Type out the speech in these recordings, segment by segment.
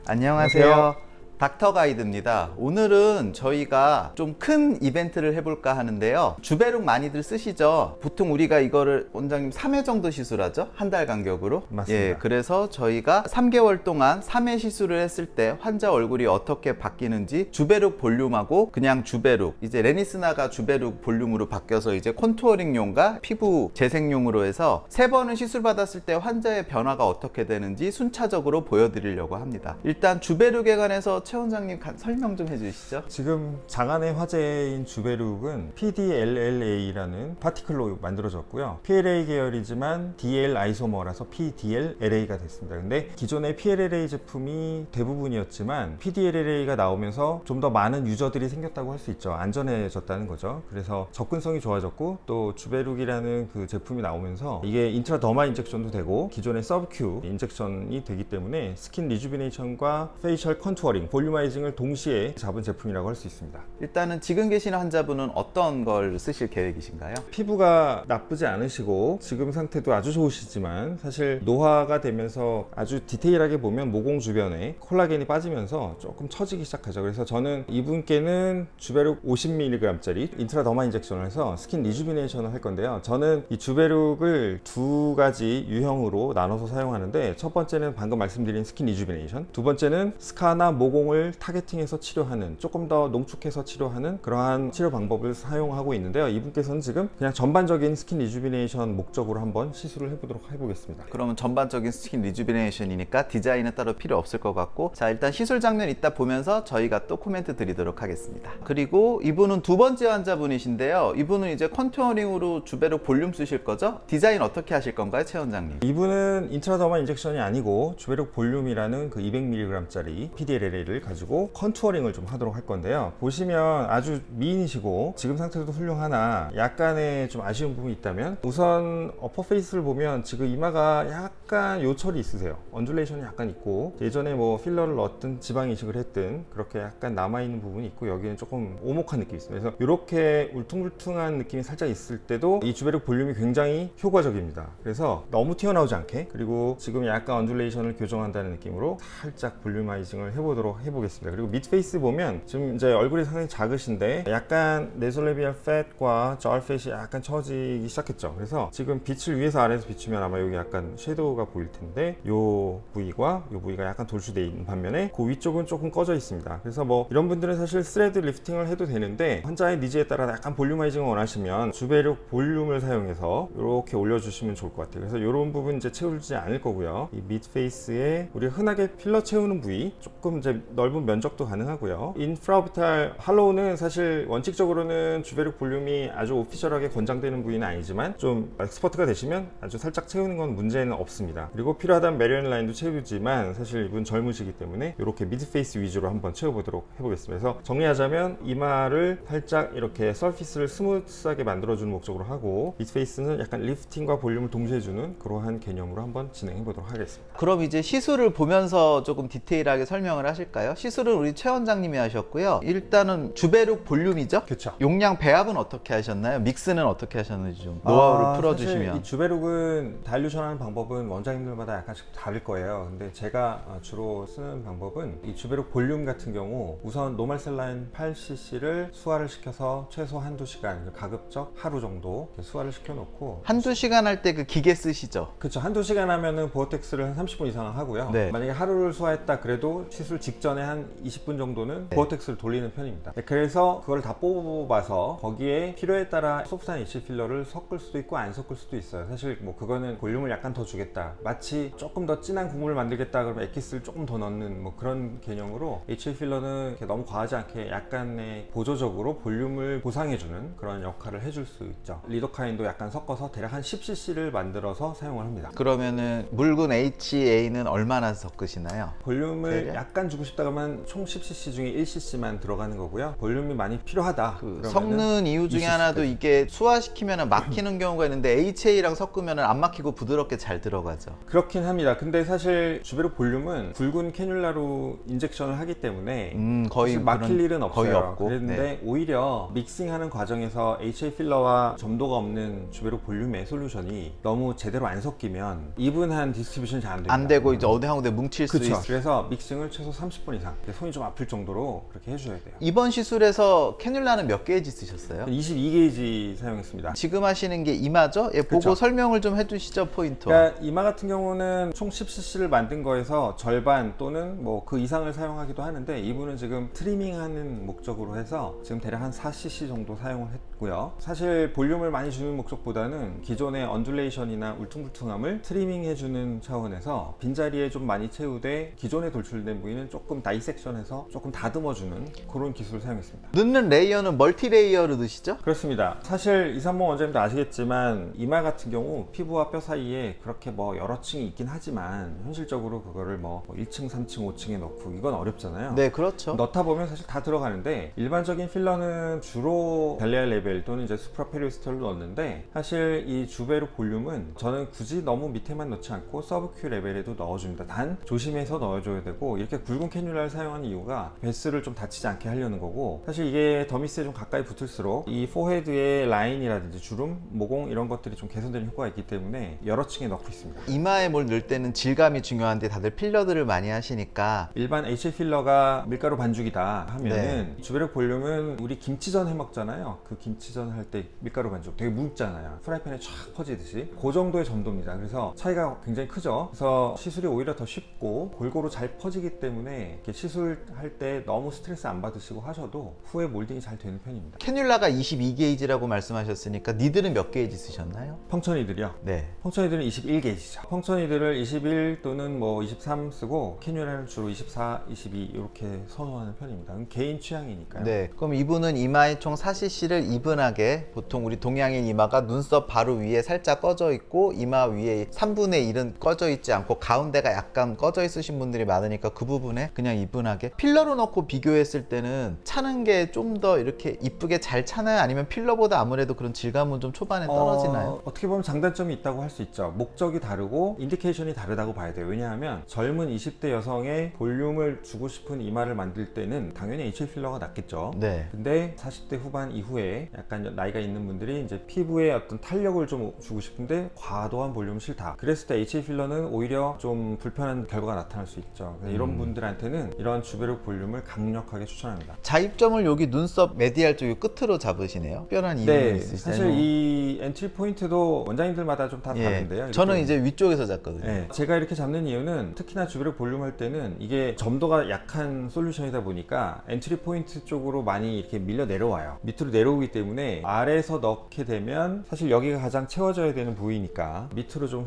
안녕하세요. 닥터 가이드입니다. 오늘은 저희가 좀 큰 이벤트를 해볼까 하는데요. 주베룩 많이들 쓰시죠? 보통 우리가 이거를 원장님 3회 정도 시술하죠? 한 달 간격으로. 맞습니다. 예, 그래서 저희가 3개월 동안 3회 시술을 했을 때 환자 얼굴이 어떻게 바뀌는지 주베룩 볼륨하고 그냥 주베룩, 이제 레니스나가 주베룩 볼륨으로 바뀌어서 이제 컨투어링용과 피부 재생용으로 해서 3번을 시술 받았을 때 환자의 변화가 어떻게 되는지 순차적으로 보여드리려고 합니다. 일단 주베룩에 관해서 최 원장님 설명 좀 해주시죠. 지금 장안의 화제인 주베룩은 PDLLA라는 파티클로 만들어졌고요. PLA 계열이지만 DL 아이소머라서 PDLLA가 됐습니다. 근데 기존의 PLLA 제품이 대부분이었지만 PDLLA가 나오면서 좀 더 많은 유저들이 생겼다고 할 수 있죠. 안전해졌다는 거죠. 그래서 접근성이 좋아졌고 또 주베룩이라는 그 제품이 나오면서 이게 인트라더마 인젝션도 되고 기존의 서브큐 인젝션이 되기 때문에 스킨 리주비네이션과 페이셜 컨투어링, 볼륨아이징을 동시에 잡은 제품이라고 할 수 있습니다. 일단은 지금 계시는 환자분은 어떤 걸 쓰실 계획이신가요? 피부가 나쁘지 않으시고 지금 상태도 아주 좋으시지만 사실 노화가 되면서 아주 디테일하게 보면 모공 주변에 콜라겐이 빠지면서 조금 처지기 시작하죠. 그래서 저는 이분께는 주베룩 50mg짜리 인트라더마 인젝션을 해서 스킨 리주비네이션을 할 건데요. 저는 이 주베룩을 두 가지 유형으로 나눠서 사용하는데, 첫 번째는 방금 말씀드린 스킨 리주비네이션, 두 번째는 스카나 모공을 타겟팅해서 치료하는, 조금 더 농축해서 치료하는 그러한 치료 방법을 사용하고 있는데요. 이분께서는 지금 그냥 전반적인 스킨 리주비네이션 목적으로 한번 시술을 해보겠습니다. 그러면 전반적인 스킨 리주비네이션이니까 디자인은 따로 필요 없을 것 같고, 자, 일단 시술 장면 이따 보면서 저희가 또 코멘트 드리도록 하겠습니다. 그리고 이분은 두 번째 환자분이신데요. 이분은 이제 컨투어링으로 주베룩 볼륨 쓰실 거죠? 디자인 어떻게 하실 건가요, 최 원장님? 이분은 인트라더마 인젝션이 아니고 주베룩 볼륨이라는 그 200mg짜리 PDLLA를 가지고 컨투어링을 좀 하도록 할 건데요. 보시면 아주 미인이시고 지금 상태도 훌륭하나 약간의 좀 아쉬운 부분이 있다면, 우선 어퍼 페이스를 보면 지금 이마가 약간 요철이 있으세요. 언듈레이션이 약간 있고, 예전에 뭐 필러를 넣었든 지방 이식을 했든 그렇게 약간 남아있는 부분이 있고, 여기는 조금 오목한 느낌이 있습니다. 그래서 이렇게 울퉁불퉁한 느낌이 살짝 있을 때도 이 주베룩 볼륨이 굉장히 효과적입니다. 그래서 너무 튀어나오지 않게, 그리고 지금 약간 언듈레이션을 교정한다는 느낌으로 살짝 볼륨아이징을 해보겠습니다. 그리고 밑페이스 보면 지금 이제 얼굴이 상당히 작으신데 약간 네솔레비얼 팻과 저울 팻이 약간 처지기 시작했죠. 그래서 지금 빛을 위에서 아래에서 비추면 아마 여기 약간 섀도우가 보일 텐데, 요 부위가 약간 돌출되어 있는 반면에 그 위쪽은 조금 꺼져 있습니다. 그래서 뭐 이런 분들은 사실 스레드 리프팅을 해도 되는데, 환자의 니즈에 따라 약간 볼륨아이징을 원하시면 주베룩 볼륨을 사용해서 이렇게 올려주시면 좋을 것 같아요. 그래서 이런 부분 이제 채우지 않을 거고요. 이 밑페이스에 우리 흔하게 필러 채우는 부위 조금 이제 넓은 면적도 가능하고요. 인프라오비탈 할로우는 사실 원칙적으로는 주베룩 볼륨이 아주 오피셜하게 권장되는 부위는 아니지만, 좀 엑스퍼트가 되시면 아주 살짝 채우는 건 문제는 없습니다. 그리고 필요하다면 메리언 라인도 채우지만 사실 이분 젊으시기 때문에 이렇게 미드페이스 위주로 한번 채워보도록 해보겠습니다. 그래서 정리하자면 이마를 살짝 이렇게 서피스를 스무스하게 만들어주는 목적으로 하고, 미드페이스는 약간 리프팅과 볼륨을 동시에 주는 그러한 개념으로 한번 진행해보도록 하겠습니다. 그럼 이제 시술을 보면서 조금 디테일하게 설명을 하실까요? 시술은 우리 최 원장님이 하셨고요. 일단은 주베룩 볼륨이죠? 그렇죠. 용량 배합은 어떻게 하셨나요? 믹스는 어떻게 하셨는지 좀 노하우를 풀어주시면. 사실 이 주베룩은 다일루션 하는 방법은 원장님들마다 약간씩 다를 거예요. 근데 제가 주로 쓰는 방법은, 이 주베룩 볼륨 같은 경우 우선 노멀 셀라인 8cc를 수화를 시켜서 최소 한두 시간, 가급적 하루 정도 수화를 시켜놓고, 한두 시간 할 때 그 기계 쓰시죠? 그렇죠. 한두 시간 하면은 보어텍스를 한 30분 이상 하고요. 네. 만약에 하루를 수화했다 그래도 시술 직전에 한 20분 정도는 보어텍스를 돌리는 편입니다. 그래서 그걸 다 뽑아서 거기에 필요에 따라 소프트한 HA 필러를 섞을 수도 있고 안 섞을 수도 있어요. 사실 뭐 그거는 볼륨을 약간 더 주겠다, 마치 조금 더 진한 국물을 만들겠다 그러면 엑기스를 조금 더 넣는 뭐 그런 개념으로, HA 필러는 이렇게 너무 과하지 않게 약간의 보조적으로 볼륨을 보상해주는 그런 역할을 해줄 수 있죠. 리도카인도 약간 섞어서 대략 한 10cc를 만들어서 사용을 합니다. 그러면은 묽은 HA는 얼마나 섞으시나요? 볼륨을 대략? 약간 주고 싶다 싶다면 총 10cc 중에 1cc만 들어가는 거고요. 볼륨이 많이 필요하다. 그러면은 섞는 이유 중에 20cc 하나도 까지. 이게 수화시키면 막히는 경우가 있는데 HA랑 섞으면 안 막히고 부드럽게 잘 들어가죠. 그렇긴 합니다. 근데 사실 주베록 볼륨은 굵은 캐뉼라로 인젝션을 하기 때문에 거의 사실 막힐 그런- 일은 없어요. 거의 없고. 그런데 네. 오히려 믹싱하는 과정에서 HA 필러와 점도가 없는 주베록 볼륨의 솔루션이 너무 제대로 안 섞이면 이분한 디스트리뷰션이 잘 안 됩니다. 안 되고 이제 어디 한 군데 뭉칠 수 그렇죠. 있어. 그래서 믹싱을 최소 30분 이상, 손이 좀 아플 정도로 그렇게 해줘야 돼요. 이번 시술에서 캐뉼라는 몇 게이지 쓰셨어요? 22게이지 사용했습니다. 지금 하시는 게 이마죠? 예, 보고 그쵸. 설명을 좀 해주시죠, 포인트. 그러니까 이마 같은 경우는 총 10cc를 만든 거에서 절반 또는 뭐 그 이상을 사용하기도 하는데 이분은 지금 트리밍하는 목적으로 해서 지금 대략 한 4cc 정도 사용을 했고요. 사실 볼륨을 많이 주는 목적보다는 기존의 언듈레이션이나 울퉁불퉁함을 트리밍해주는 차원에서 빈자리에 좀 많이 채우되 기존에 돌출된 부위는 조금 다이섹션해서 조금 다듬어주는 그런 기술을 사용했습니다. 넣는 레이어는 멀티 레이어로 넣으시죠? 그렇습니다. 사실 이산봉 원장님도 아시겠지만 이마 같은 경우 피부와 뼈 사이에 그렇게 뭐 여러 층이 있긴 하지만 현실적으로 그거를 뭐 1층, 3층, 5층에 넣고 이건 어렵잖아요. 네, 그렇죠. 넣다 보면 사실 다 들어가는데 일반적인 필러는 주로 발레알 레벨 또는 이제 수프라페리오스털로 넣는데 사실 이 주베록 볼륨은 저는 굳이 너무 밑에만 넣지 않고 서브큐 레벨에도 넣어줍니다. 단 조심해서 넣어줘야 되고 이렇게 굵은 캐뉼라를 사용하는 이유가 베스를 좀 다치지 않게 하려는 거고 사실 이게 더미스에 좀 가까이 붙을수록 이 포헤드의 라인이라든지 주름, 모공 이런 것들이 좀 개선되는 효과가 있기 때문에 여러 층에 넣고 있습니다. 이마에 뭘 넣을 때는 질감이 중요한데 다들 필러들을 많이 하시니까 일반 HA 필러가 밀가루 반죽이다 하면은 네. 주베록 볼륨은 우리 김치전 해 먹잖아요. 그 김치전 할 때 밀가루 반죽 되게 묽잖아요. 프라이팬에 쫙 퍼지듯이 그 정도의 점도입니다. 그래서 차이가 굉장히 크죠. 그래서 시술이 오히려 더 쉽고 골고루 잘 퍼지기 때문에 이렇게 시술할 때 너무 스트레스 안 받으시고 하셔도 후에 몰딩이 잘 되는 편입니다. 캐뉼라가 22게이지라고 말씀하셨으니까 니들은 몇 게이지 쓰셨나요? 펑천이들이요. 네. 펑천이들은 21게이지죠. 펑천이들을 21 또는 뭐 23 쓰고 캐뉼라는 주로 24, 22 이렇게 선호하는 편입니다. 그건 개인 취향이니까요. 네. 그럼 이분은 이마에 총 4cc를 이분하게 보통 우리 동양인 이마가 눈썹 바로 위에 살짝 꺼져 있고 이마 위에 3분의 1은 꺼져 있지 않고 가운데가 약간 꺼져 있으신 분들이 많으니까 그 부분에 그냥 이분하게 필러로 넣고 비교했을 때는 차는 게 좀 더 이렇게 이쁘게 잘 차나요? 아니면 필러보다 아무래도 그런 질감은 좀 초반에 떨어지나요? 어떻게 보면 장단점이 있다고 할 수 있죠. 목적이 다르고 인디케이션이 다르다고 봐야 돼요. 왜냐하면 젊은 20대 여성의 볼륨을 주고 싶은 이마를 만들 때는 당연히 HA 필러가 낫겠죠. 네. 근데 40대 후반 이후에 약간 나이가 있는 분들이 이제 피부에 어떤 탄력을 좀 주고 싶은데 과도한 볼륨은 싫다. 그랬을 때 HA 필러는 오히려 좀 불편한 결과가 나타날 수 있죠. 그래서 이런 분들한테는 이런 주베록 볼륨을 강력하게 추천합니다. 자입점을 여기 눈썹 메디알 쪽 끝으로 잡으시네요. 특별한 이유는 네, 있으시나요? 사실 이 엔트리 포인트도 원장님들마다 좀 다 다른데요. 저는 이렇게. 이제 위쪽에서 잡거든요. 네, 제가 이렇게 잡는 이유는 특히나 주베록 볼륨 할 때는 이게 점도가 약한 솔루션이다 보니까 엔트리 포인트 쪽으로 많이 이렇게 밀려 내려와요. 밑으로 내려오기 때문에 아래에서 넣게 되면 사실 여기가 가장 채워져야 되는 부위니까 밑으로 좀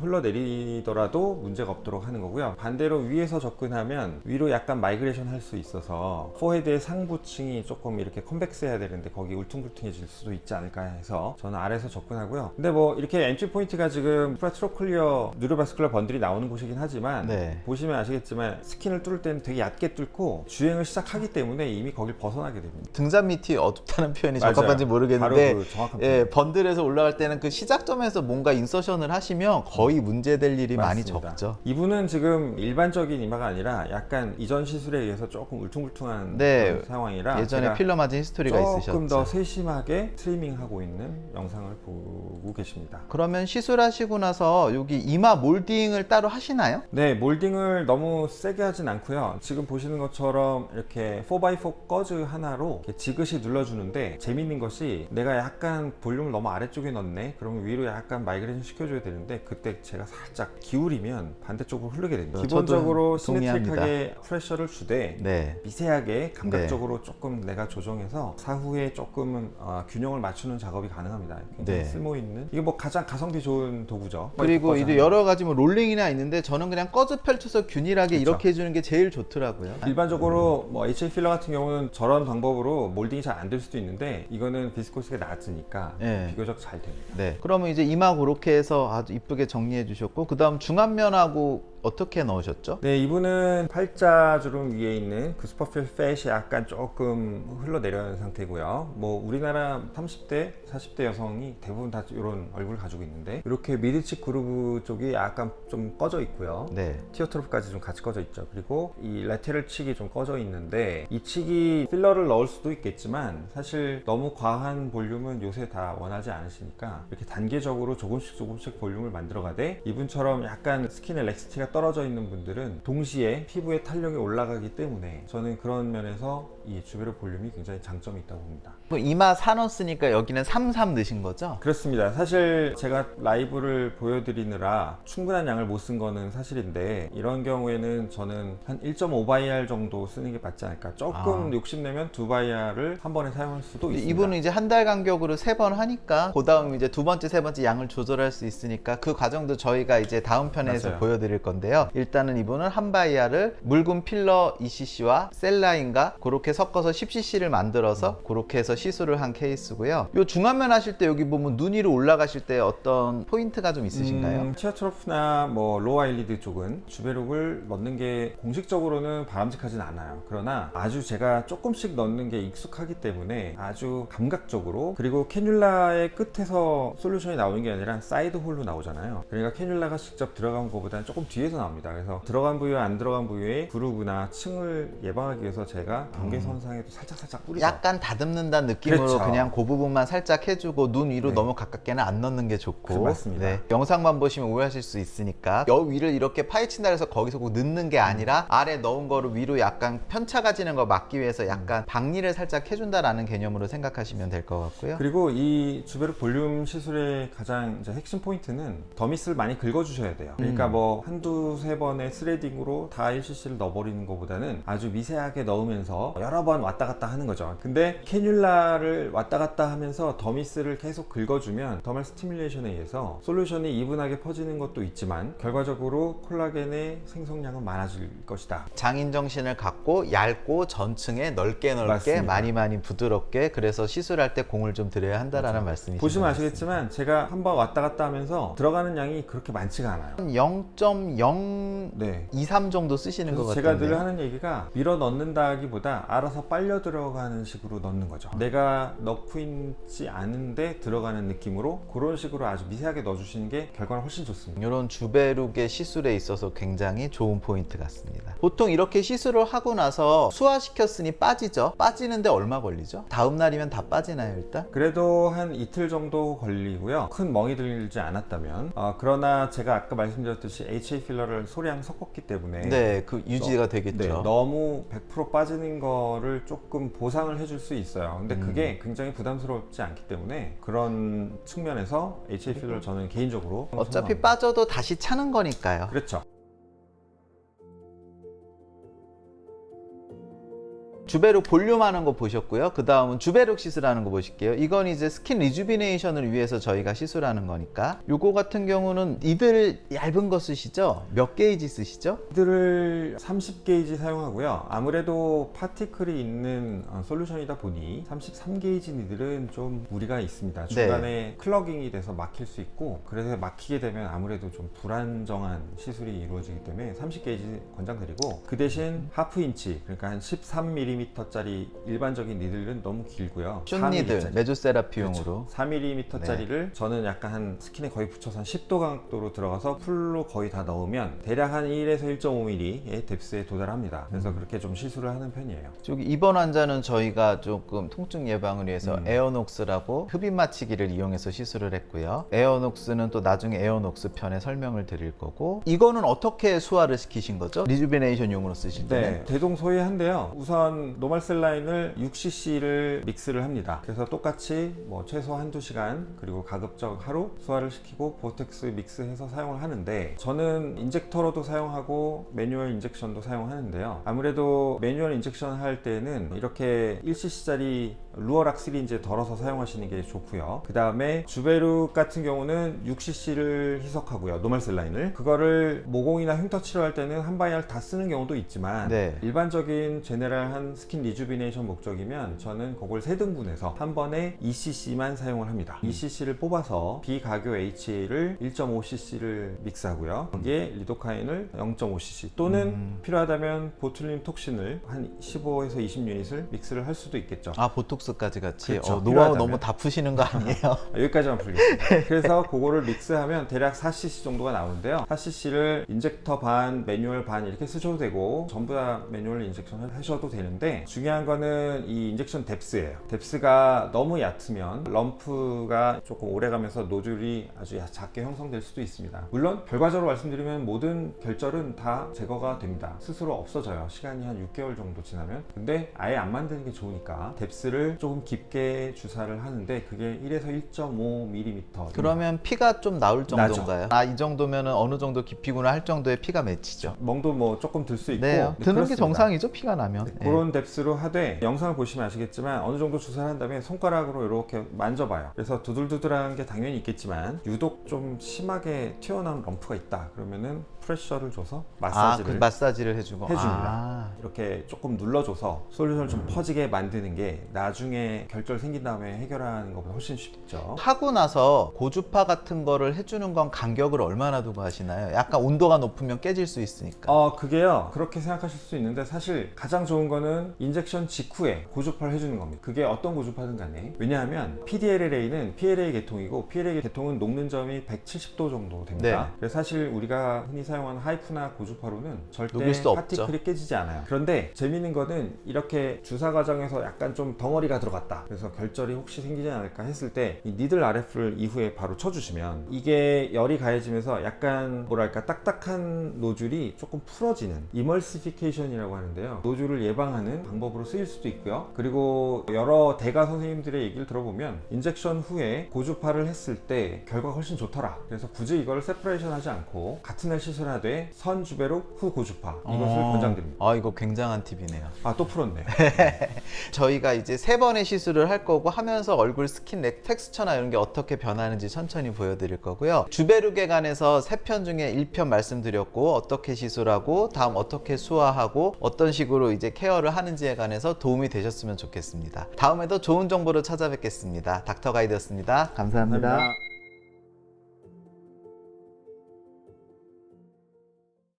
흘러내리더라도 문제가 없도록 하는 거고요. 반대로 위에서 접근하면 위로 약간 마이그레이션 할 수 있어서 포헤드의 상부층이 조금 이렇게 컨벡스해야 되는데 거기 울퉁불퉁해질 수도 있지 않을까 해서 저는 아래에서 접근하고요. 근데 뭐 이렇게 엔트리 포인트가 지금 프라트로클리어 뉴로바스쿨러 번들이 나오는 곳이긴 하지만 네. 보시면 아시겠지만 스킨을 뚫을 때는 되게 얕게 뚫고 주행을 시작하기 때문에 이미 거길 벗어나게 됩니다. 등잔 밑이 어둡다는 표현이 맞아요. 적합한지 모르겠는데 바로 그 정확한 예, 번들에서 올라갈 때는 그 시작점에서 뭔가 인서션을 하시면 거의 문제될 일이 많이 맞습니다. 적죠. 이분은 지금 일반적인 이마가 아니라 약간 이전 시술에 의해서 조금 울퉁불퉁한 네, 그런 상황이라 예전에 제가 필러 맞은 히스토리가 조금 있으셨죠. 더 세심하게 트리밍하고 있는 영상을 보고 계십니다. 그러면 시술하시고 나서 여기 이마 몰딩을 따로 하시나요? 네, 몰딩을 너무 세게 하진 않고요. 지금 보시는 것처럼 이렇게 4x4 꺼즈 하나로 이렇게 지그시 눌러주는데 재밌는 것이 내가 약간 볼륨을 너무 아래쪽에 넣네? 그러면 위로 약간 마이그레이션 시켜줘야 되는데 그때 제가 살짝 기울이면 반대쪽으로 흐르게 됩니다. 기본적으로 동의합니다. 시메트릭하게 프레셔를 주되 네. 미세하게 감각적으로 조금 내가 조정해서 사후에 조금은 균형을 맞추는 작업이 가능합니다. 굉장히 네. 쓸모있는 이게 뭐 가장 가성비 좋은 도구죠. 그리고 꺼즈 이제 하나. 여러 가지 뭐 롤링이나 있는데 저는 그냥 꺼즈 펼쳐서 균일하게 그쵸. 이렇게 해주는 게 제일 좋더라고요. 일반적으로 뭐 HA 필러 같은 경우는 저런 방법으로 몰딩이 잘 안 될 수도 있는데 이거는 비스코스가 낮으니까 네. 비교적 잘 됩니다. 네. 그러면 이제 이마 그렇게 해서 아주 이쁘게 정리해 주셨고 그 다음 중안면하고 어떻게 넣으셨죠? 네, 이분은 팔자주름 위에 있는 그 슈퍼필 팻이 약간 조금 흘러내려는 상태고요. 뭐 우리나라 30대, 40대 여성이 대부분 다 이런 얼굴을 가지고 있는데 이렇게 미드치 그루브 쪽이 약간 좀 꺼져 있고요. 네. 티어트로프까지 좀 같이 꺼져 있죠. 그리고 이 라테럴 칙이 좀 꺼져 있는데 이 칙이 필러를 넣을 수도 있겠지만 사실 너무 과한 볼륨은 요새 다 원하지 않으시니까 이렇게 단계적으로 조금씩 볼륨을 만들어가되 이분처럼 약간 스킨에 렉스티가 떨어져 있는 분들은 동시에 피부의 탄력이 올라가기 때문에 저는 그런 면에서 이 주베르 볼륨이 굉장히 장점이 있다고 봅니다. 이마 사넣었으니까 여기는 33 넣으신 거죠? 그렇습니다. 사실 제가 라이브를 보여드리느라 충분한 양을 못 쓴 거는 사실인데 이런 경우에는 저는 한 1.5바이알 정도 쓰는 게 맞지 않을까. 조금 욕심내면 2바이알을 한 번에 사용할 수도 있습니다. 이분은 이제 한 달 간격으로 3번 하니까 그 다음 이제 두 번째, 세 번째 양을 조절할 수 있으니까 그 과정도 저희가 이제 다음 편에서 맞아요. 보여드릴 건데요. 일단은 이분은 한 바이알을 묽은 필러 2cc와 셀라인과 그렇게 섞어서 10cc를 만들어서 그렇게 해서 시술을 한 케이스고요. 요 중안면 하실 때 여기 보면 눈 위로 올라가실 때 어떤 포인트가 좀 있으신가요? 티어트로프나 뭐 로우 아일리드 쪽은 주베룩을 넣는 게 공식적으로는 바람직하진 않아요. 그러나 아주 제가 조금씩 넣는 게 익숙하기 때문에 아주 감각적으로, 그리고 캐뉼라의 끝에서 솔루션이 나오는 게 아니라 사이드 홀로 나오잖아요. 그러니까 캐뉼라가 직접 들어간 것보다는 조금 뒤에서 나옵니다. 그래서 들어간 부위와 안 들어간 부위의 그루브나 층을 예방하기 위해서 제가 경계선상에도 살짝 뿌리죠. 약간 다듬는다는 느낌으로 그렇죠. 그냥 그 부분만 살짝 해주고 눈 위로 네. 너무 가깝게는 안 넣는 게 좋고. 맞습니다. 네. 영상만 보시면 오해하실 수 있으니까 여 위를 이렇게 파헤친다 해서 거기서 꼭 넣는 게 아니라 아래 넣은 거를 위로 약간 편차가 지는 걸 막기 위해서 약간 박리를 살짝 해준다라는 개념으로 생각하시면 될 것 같고요. 그리고 이 주베룩 볼륨 시술의 가장 이제 핵심 포인트는 더미스를 많이 긁어주셔야 돼요. 그러니까 뭐 한두 세 번의 스레딩으로 다 1cc를 넣어버리는 것보다는 아주 미세하게 넣으면서 여러 번 왔다 갔다 하는 거죠. 근데 캐뉼라를 왔다 갔다 하면서 더미스를 계속 긁어주면 더멀 스티뮬레이션에 의해서 솔루션이 이분하게 퍼지는 것도 있지만 결과적으로 콜라겐의 생성량은 많아질 것이다. 장인 정신을 갖고 얇고 전층에 넓게 맞습니다. 많이 부드럽게, 그래서 시술할 때 공을 좀 들여야 한다라는 말씀이시죠. 보시면 아시겠지만 제가 한번 왔다 갔다 하면서 들어가는 양이 그렇게 많지가 않아요. 0.023 네. 정도 쓰시는 것 그래서 같아요. 제가 늘 하는 얘기가 밀어 넣는다기보다 알아서 빨려 들어가는 식으로 넣는 거죠. 내가 넣고 있지 않은데 들어가는 느낌으로 그런 식으로 아주 미세하게 넣어주시는 게 결과는 훨씬 좋습니다. 이런 주베룩의 시술에 있어서 굉장히 좋은 포인트 같습니다. 보통 이렇게 시술을 하고 나서 수화시켰으니 빠지죠. 빠지는데 얼마 걸리죠? 다음 날이면 다 빠지나요, 일단? 그래도 한 이틀 정도 걸리고요. 큰 멍이 들지 않았다면. 그러나 제가 아까 말씀드렸듯이 HA 필러를 소량 섞었기 때문에 네, 그 유지가 되겠죠. 네, 너무 100% 빠지는 거를 조금 보상을 해줄 수 있어요. 근데 그게 굉장히 부담스럽지 않기 때문에 그런 측면에서 HA 필러를 저는 개인적으로 어차피 선호합니다. 빠져도 다시 차는 거니까요. 그렇죠. 주베룩 볼륨하는 거 보셨고요. 그 다음은 주베룩 시술하는 거 보실게요. 이건 이제 스킨 리주비네이션을 위해서 저희가 시술하는 거니까. 요거 같은 경우는 이들 얇은 거 쓰시죠? 몇 게이지 쓰시죠? 이들을 30게이지 사용하고요. 아무래도 파티클이 있는 솔루션이다 보니 33게이지 니들은 좀 무리가 있습니다. 중간에 클러깅이 돼서 막힐 수 있고, 그래서 막히게 되면 아무래도 좀 불안정한 시술이 이루어지기 때문에 30게이지 권장드리고, 그 대신 하프 인치, 그러니까 한 13mm 짜리 일반적인 니들은 너무 길고요. 슌니들, 메조세라피용으로. 4mm짜리를 저는 약간 한 스킨에 거의 붙여서 한 10도 각도로 들어가서 풀로 거의 다 넣으면 대략 한 1에서 1.5mm의 뎁스에 도달합니다. 그래서 그렇게 좀 시술을 하는 편이에요. 저기 이번 환자는 저희가 조금 통증 예방을 위해서 에어녹스라고 흡입 마취기를 이용해서 시술을 했고요. 에어녹스는 또 나중에 에어녹스 편에 설명을 드릴 거고. 이거는 어떻게 수화를 시키신 거죠? 리주비네이션용으로 쓰실 때는? 네, 대동소이한데요. 우선 노멀 셀라인을 6cc를 믹스를 합니다. 그래서 똑같이 뭐 최소 한두 시간, 그리고 가급적 하루 수화를 시키고 보텍스 믹스해서 사용을 하는데, 저는 인젝터로도 사용하고 매뉴얼 인젝션도 사용하는데요. 아무래도 매뉴얼 인젝션 할 때는 이렇게 1cc짜리 루어락 시린지에 덜어서 사용하시는 게 좋고요. 그 다음에 주베룩 같은 경우는 6cc를 희석하고요. 노멀 셀라인을. 그거를 모공이나 흉터 치료할 때는 한 바이알 다 쓰는 경우도 있지만 네. 일반적인 제네랄 한 스킨 리주비네이션 목적이면 저는 그걸 세 등분해서 한 번에 2cc만 사용을 합니다. 2cc를 뽑아서 비가교 HA를 1.5cc를 믹스하고요. 거기에 리도카인을 0.5cc 또는 필요하다면 보툴린 톡신을 한 15에서 20유닛을 믹스를 할 수도 있겠죠. 아, 보톡스까지 같이? 그렇죠. 노하우 필요하다면. 너무 다 푸시는 거 아니에요? 여기까지만 풀겠습니다. 그래서 그거를 믹스하면 대략 4cc 정도가 나오는데요. 4cc를 인젝터 반, 매뉴얼 반 이렇게 쓰셔도 되고 전부 다 매뉴얼 인젝션 하셔도 되는데 중요한 거는 이 인젝션 뎁스예요. 뎁스가 너무 얕으면 럼프가 조금 오래가면서 노즐이 아주 작게 형성될 수도 있습니다. 물론 결과적으로 말씀드리면 모든 결절은 다 제거가 됩니다. 스스로 없어져요. 시간이 한 6개월 정도 지나면. 근데 아예 안 만드는 게 좋으니까 뎁스를 조금 깊게 주사를 하는데 그게 1에서 1.5mm. 그러면 피가 좀 나올 정도인가요? 나죠. 아, 이 정도면 어느 정도 깊이구나 할 정도의 피가 맺히죠. 멍도 뭐 조금 들 수 있고. 네, 네, 드는 게 그렇습니다. 정상이죠, 피가 나면. 네, 네. 그런 뎁스로 하되 영상을 보시면 아시겠지만 어느 정도 주사를 한 다음에 손가락으로 이렇게 만져봐요. 그래서 두들두들한 게 당연히 있겠지만 유독 좀 심하게 튀어나온 럼프가 있다 그러면은 프레셔를 줘서 마사지를 그 마사지를 해주고 해줍니다. 이렇게 조금 눌러줘서 솔루션을 좀 퍼지게 만드는 게 나중에 결절 생긴 다음에 해결하는 것보다 훨씬 쉽죠. 하고 나서 고주파 같은 거를 해주는 건 간격을 얼마나 두고 하시나요? 약간 온도가 높으면 깨질 수 있으니까. 그게요. 그렇게 생각하실 수 있는데 사실 가장 좋은 거는 인젝션 직후에 고주파를 해주는 겁니다. 그게 어떤 고주파든 간에. 왜냐하면 PDLLA는 PLA 계통이고 PLA 계통은 녹는 점이 170도 정도 됩니다. 네. 그래서 사실 우리가 흔히 사용하는 하이프나 고주파로는 절대 녹일 수 없죠. 파티클이 깨지지 않아요. 그런데 재미있는 거는 이렇게 주사 과정에서 약간 좀 덩어리가 들어갔다. 그래서 결절이 혹시 생기지 않을까 했을 때 이 니들 RF를 이후에 바로 쳐주시면 이게 열이 가해지면서 약간 뭐랄까 딱딱한 노즐이 조금 풀어지는 이멀시피케이션이라고 하는데요. 노즐을 예방하는 방법으로 쓰일 수도 있고요. 그리고 여러 대가 선생님들의 얘기를 들어보면 인젝션 후에 고주파를 했을 때 결과가 훨씬 좋더라. 그래서 굳이 이걸 세퍼레이션 하지 않고 같은 날 시술하되 선 주베룩 후 고주파 이것을 권장드립니다. 이거 굉장한 팁이네요. 또 풀었네요. 저희가 이제 3번의 시술을 할 거고 하면서 얼굴 스킨 텍스처나 이런 게 어떻게 변하는지 천천히 보여드릴 거고요. 주베룩에 관해서 3편 중에 1편 말씀드렸고 어떻게 시술하고 다음 어떻게 수화하고 어떤 식으로 이제 케어를 하는지에 관해서 도움이 되셨으면 좋겠습니다. 다음에도 좋은 정보로 찾아뵙겠습니다. 닥터 가이드였습니다. 감사합니다. 감사합니다.